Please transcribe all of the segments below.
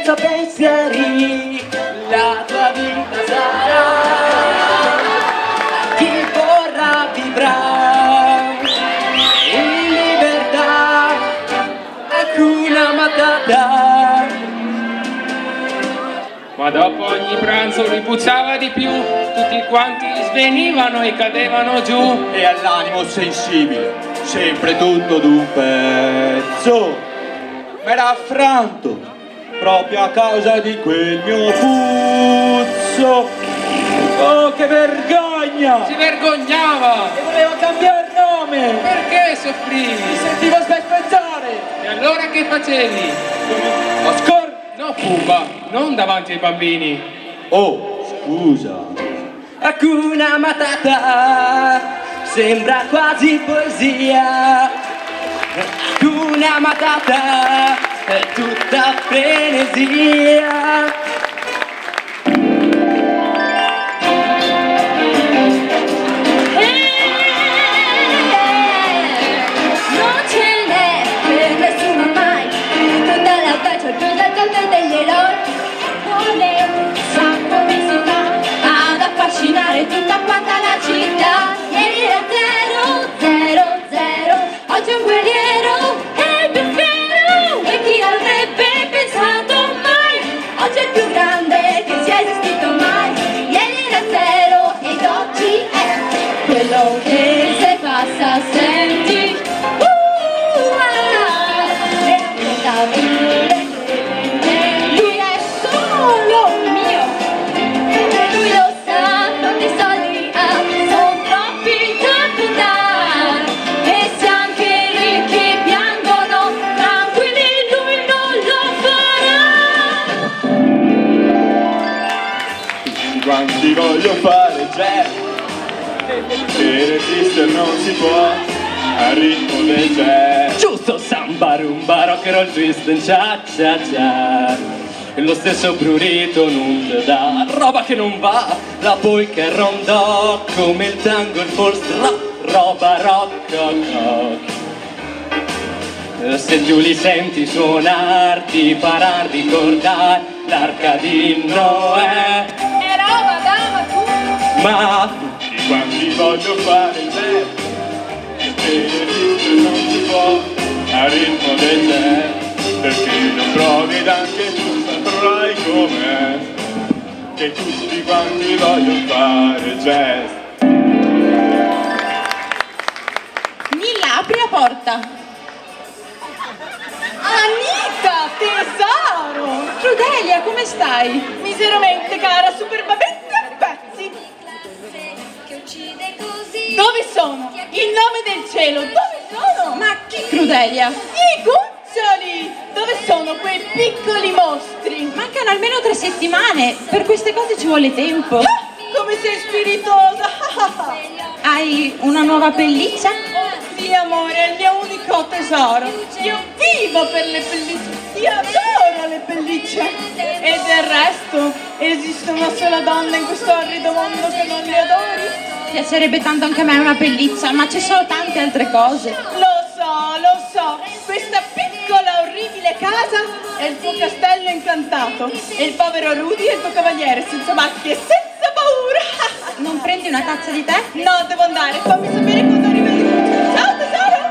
senza pensieri, la tua vita sarà, chi vorrà vivrà in libertà, Hakuna Matata. Ma dopo ogni pranzo lui puzzava di più, tutti quanti svenivano e cadevano giù. E all'animo sensibile, sempre tutto d'un pezzo, m'era affranto proprio a causa di quel mio puzzo. Oh, che vergogna! Si vergognava! E voleva cambiare nome! Perché soffrivi? Mi sentivo spespeggiare! E allora che facevi? Oscar! No, Pumba, non davanti ai bambini. Oh, scusa! Hakuna Matata, sembra quasi poesia. Hakuna Matata, è tutta frenesia. Non ce n'è per nessuno mai, tutta la bacio, tutta degli eroi. Non è, sa come si fa ad affascinare tutta quanta la città. Ieri era 000, oggi è un guerriero, è il più fiero. E chi l'avrebbe pensato mai? Oggi è il più grande che sia esistito mai. Ieri era 0 ed oggi è quello che se passa senti. Lui è solo mio e lui lo sa, quanti soldi ha, sono troppi da contare. E se anche ricchi piangono, tranquilli lui non lo farà. Tutti quanti voglio fare jazz, per resistere non si può al ritmo del jazz. Giusto samba, rumba, rock and roll, twist and cha cha cha. E lo stesso prurito non ti dà roba che non va, la polka è rondò come il tango, il folk rock, roba rock rock. Se tu li senti suonar ti farà ricordare l'arca di Noè. È roba da maturo. Ma Tutti quanti voglio fare jazz, per resistere non si può al ritmo del jazz. Perché non provi ed anche tu saprai com'è, che tutti quanti vogliono fare jazz. Milla, apri la porta. Anita, tesoro! Crudelia, come stai? Miseramente, cara, superbamente a pezzi. Dove sono? In nome del cielo, dove sono? Ma chi, Crudelia? I cuccioli! Dove sono quei piccoli mostri? Mancano almeno 3 settimane. Per queste cose ci vuole tempo. Ah, come sei spiritosa! Hai una nuova pelliccia? Sì, amore, è il mio unico tesoro. Io vivo per le pellicce. Io adoro le pellicce. E del resto, esiste una sola donna in questo orrido mondo che non le adori? Piacerebbe tanto anche a me una pelliccia, ma ci sono tante altre cose. Lo so. Questa piccola orribile casa è il tuo castello incantato. E il povero Rudy è il tuo cavaliere, senza macchie e senza paura. Non prendi una tazza di tè? No, devo andare. Fammi sapere quando arriva il cucciolo. Ciao, tesoro!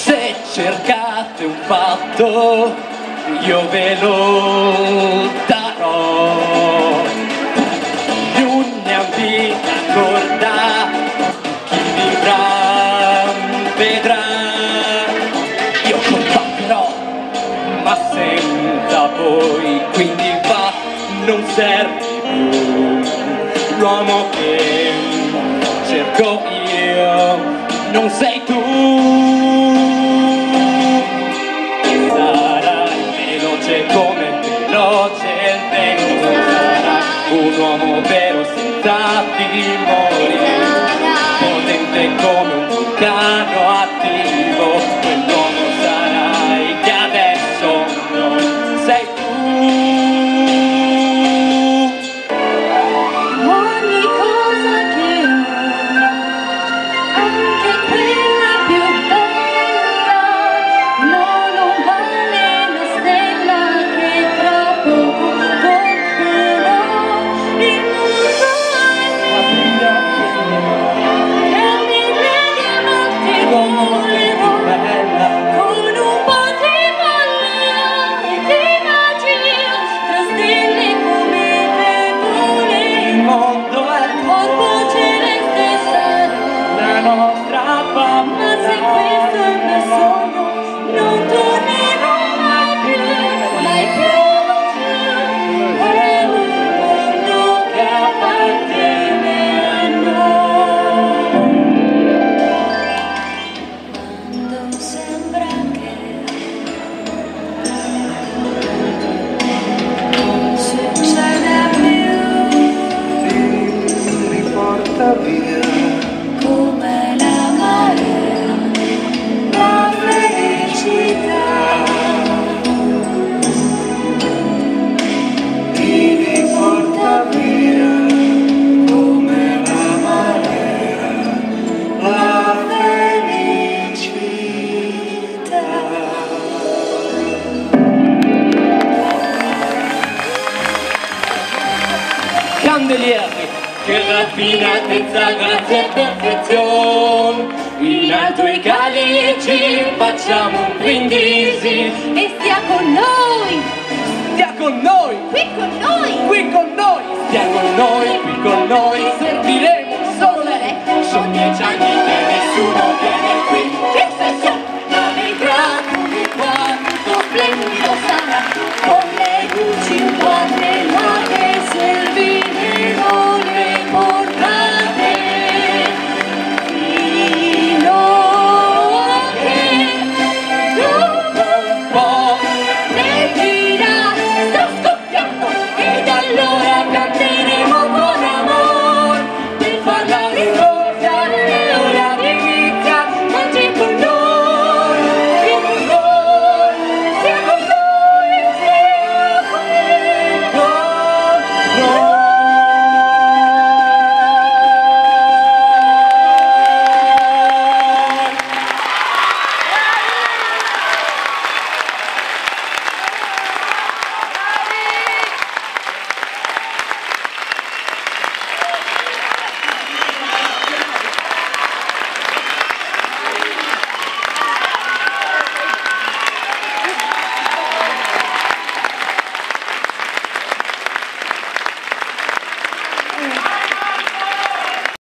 se cercate un patto io ve lo darò. Di una vita corta chi vivrà vedrà. Io combatterò ma senza voi, quindi va, non serve più l'uomo che cerco io, non sei tu. E sarai veloce come veloce il vento, sarà un uomo vero senza timori, potente come un vulcano attivo, quell'uomo sarai che adesso non sei tu. Ogni cosa che ho, anche quella più bella, no, non vale candelieri che raffinatezza, grazia e perfezione. In alto i calici facciamo un brindisi E stia con noi, stia con noi, qui con noi, qui con noi, stia con noi, qui con noi, serviremo solo lei. Sono 10 anni che nessuno viene qui, che se sono i grandi quanto splendido sarà.